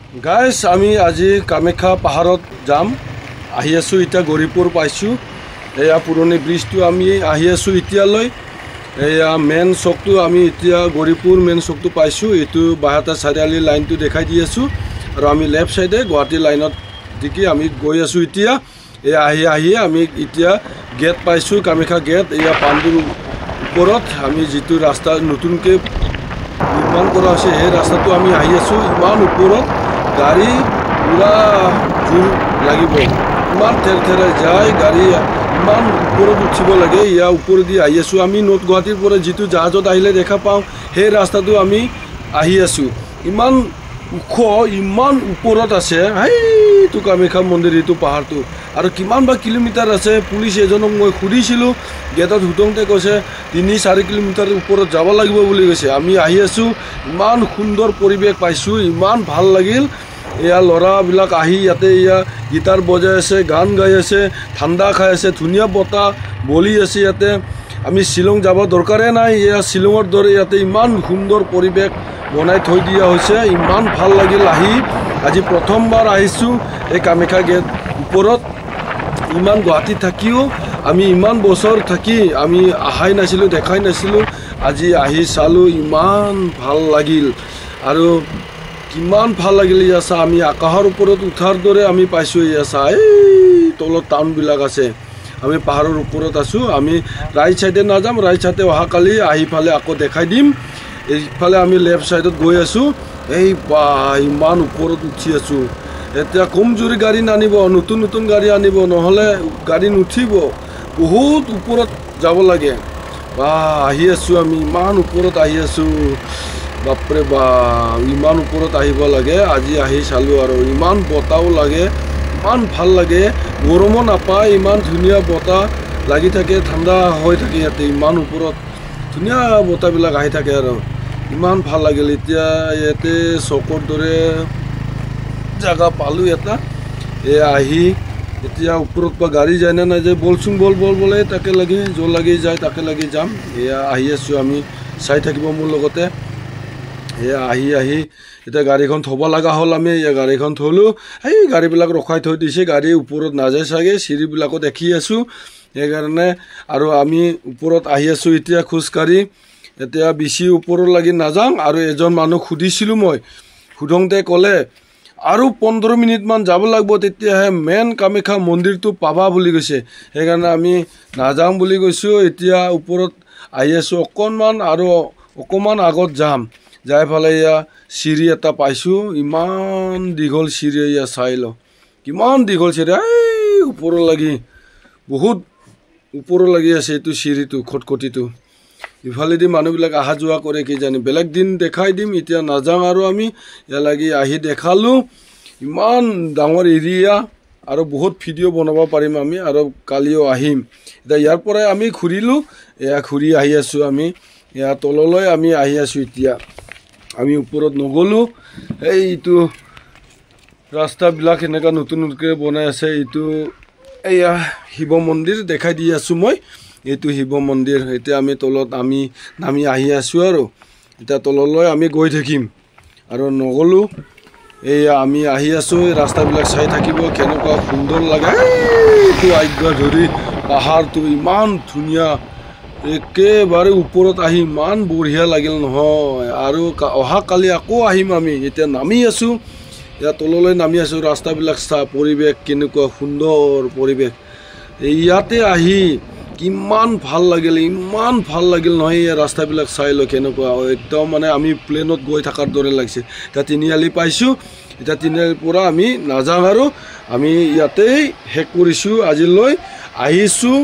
guys আমি আজি কামাখ্যা পাহাৰত যাম আহি আছো এতিয়া গৌৰীপুৰ পাইছো এয়া পুৰণি ব্ৰিজটো আমি আহি আছো এতিয়ালৈ এয়া মেন চকটো আমি এতিয়া গৌৰীপুৰ মেন চকটো পাইছো এটো বাহাটা চাৰিআলি লাইনটো দেখাই দি আছো আৰু আমি লেফট সাইডে গুৱাহাটী লাইনত দিকি আমি গৈ আছো এতিয়া এয়া আহি আমি এতিয়া গেট পাইছো কামাখ্যা গেট এয়া পাণ্ডুৰ ওপৰত আমি যেটো ৰাস্তা নতুনকৈ নিৰ্মাণ কৰা হৈছে এই ৰাস্তাটো আমি আহি আছো ইমান ওপৰত গাড়ী পুৰা জোৰ লাগিব ইমান ঠেৰ যায় গাড়ী ইমান ওপৰত উঠিব লাগে ইয়াৰ ওপৰেদি আহি আছো আমি নৰ্থ গুৱাহাটীৰ পৰা যেটো জাহাজত আহিলে দেখা পাওঁ সেই ৰাস্তাটো আমি আহি আছো ইমান ওখ ইমান ওপৰত আছে এইটো কামাখ্যা মন্দিৰ এইটো পাহাৰটো আৰু কিমান বা কিলোমিটাৰ আছে পুলিচ এজনক মই সুধিছিলোঁ গেটত হুটংতে কৈছে 3-4 কিলোমিটাৰ ওপৰত যাব লাগিব বুলি কৈছে আমি আহি আছো ইমান সুন্দৰ পৰিৱেশ পাইছো ইমান ভাল লাগিল এয়া ল'ৰাবিলাক আহি ইয়াতে এয়া গিটাৰ বজাই আছে গান গাই আছে ঠাণ্ডা খাই আছে ধুনীয়া বতাহ বলি আছে ইয়াতে আমি শ্বিলং যাব দৰকাৰে নাই এয়া শ্বিলঙৰ দৰে ইয়াতে ইমান সুন্দৰ পৰিৱেশ বনাই থৈ দিয়া হৈছে ইমান ভাল লাগিল আহি আজি প্ৰথমবাৰ আহিছোঁ এই কামাখ্যা গেট ওপৰত ইমান গুৱাহাটী থাকিও আমি ইমান বছৰ থাকি আমি আহাই নাছিলোঁ দেখাই নাছিলোঁ আজি আহি চালোঁ ইমান ভাল লাগিল আৰু কিমান ভাল লাগিল ইয়া চা আমি আকাশৰ ওপৰত উঠাৰ দৰে আমি পাইছোঁ ইয়া চা এই তলত টাউনবিলাক আছে আমি পাহাৰৰ ওপৰত আছোঁ আমি ৰাইট সাইডে নাযাম ৰাইট সাইডে অহাকালি আহি ফালে আকৌ দেখাই দিম এইফালে আমি লেফট সাইডত গৈ আছোঁ এই বা ইমান ওপৰত উঠি আছোঁ এতিয়া কম জোৰে গাড়ী নানিব নতুন গাড়ী আনিব নহ'লে গাড়ী নুঠিব বহুত ওপৰত যাব লাগে বা আহি আছোঁ আমি ইমান ওপৰত আহি আছোঁ বাপৰে বা ইমান ওপৰত আহিব লাগে আজি আহি চালোঁ আৰু ইমান বতাহও লাগে ইমান ভাল লাগে গৰমো নাপায় ইমান ধুনীয়া বতাহ লাগি থাকে ঠাণ্ডা হৈ থাকে ইয়াতে ইমান ওপৰত ধুনীয়া বতাহবিলাক আহি থাকে আৰু ইমান ভাল লাগিল এতিয়া ইয়াতে চকৰ দৰে জাগা পালোঁ এটা এয়া আহি এতিয়া ওপৰত বা গাড়ী যায় নে নাযায় বলচোন বল বলে তাকে লাগে য'ত লাগি যায় তাকে লাগি যাম এয়া আহি আছোঁ আমি চাই থাকিব মোৰ লগতে এয়া আহি এতিয়া গাড়ীখন থ'ব লগা হ'ল আমি এয়া গাড়ীখন থ'লোঁ এই গাড়ীবিলাক ৰখাই থৈ দিছে গাড়ী ওপৰত নাযায় চাগে চিৰিবিলাকো দেখি আছোঁ সেইকাৰণে আৰু আমি ওপৰত আহি আছোঁ এতিয়া খোজকাঢ়ি এতিয়া বেছি ওপৰৰ লাগি নাযাওঁ আৰু এজন মানুহ সুধিছিলোঁ মই সুধোঁতে ক'লে আৰু 15 মিনিটমান যাব লাগিব তেতিয়াহে মেইন কামাখ্যা মন্দিৰটো পাবা বুলি কৈছে সেইকাৰণে আমি নাযাওঁ বুলি কৈছোঁ এতিয়া ওপৰত আহি আছোঁ অকণমান আগত যাম যাই ফালে এয়া চিৰি এটা পাইছোঁ ইমান দীঘল চিৰি এয়া চাই ল কিমান দীঘল চিৰি এই ওপৰৰ লাগি বহুত ওপৰৰ লাগি আছে এইটো চিৰিটো খটখটিটো ইফালেদি মানুহবিলাক অহা যোৱা কৰে কি জানি বেলেগ দিন দেখাই দিম এতিয়া নাযাওঁ আৰু আমি ইয়াৰ লাগি আহি দেখালোঁ ইমান ডাঙৰ এৰিয়া আৰু বহুত ভিডিঅ' বনাব পাৰিম আমি আৰু কালিও আহিম এতিয়া ইয়াৰ পৰাই আমি ঘূৰিলোঁ এয়া ঘূৰি আহি আছোঁ আমি এয়া তললৈ আমি আহি আছোঁ এতিয়া আমি ওপৰত নগ'লোঁ এইটো ৰাস্তাবিলাক এনেকুৱা নতুনকৈ বনাই আছে এইটো এয়া শিৱ মন্দিৰ দেখাই দি আছোঁ মই এইটো শিৱ মন্দিৰ এতিয়া আমি তলত আমি নামি আহি আছোঁ আৰু এতিয়া তললৈ আমি গৈ থাকিম আৰু নগ'লোঁ এয়া আমি আহি আছোঁ এই ৰাস্তাবিলাক চাই থাকিব কেনেকুৱা সুন্দৰ লাগে এইটো আজ্ঞা ধৰি পাহাৰটো ইমান ধুনীয়া একেবাৰে ওপৰত আহি ইমান বঢ়িয়া লাগিল নহয় আৰু অহাকালি আকৌ আহিম আমি এতিয়া নামি আছোঁ ইয়াত তললৈ নামি আছোঁ ৰাস্তাবিলাক চা পৰিৱেশ কেনেকুৱা সুন্দৰ পৰিৱেশ ইয়াতে আহি কিমান ভাল লাগিল ইমান ভাল লাগিল নহয় এই ৰাস্তাবিলাক চাই লৈ কেনেকুৱা একদম মানে আমি প্লেনত গৈ থকাৰ দৰে লাগিছে এতিয়া তিনিআলি পাইছোঁ এতিয়া তিনিআলিৰ পৰা আমি নাযাওঁ আৰু আমি ইয়াতেই শেষ কৰিছোঁ আজিলৈ আহিছোঁ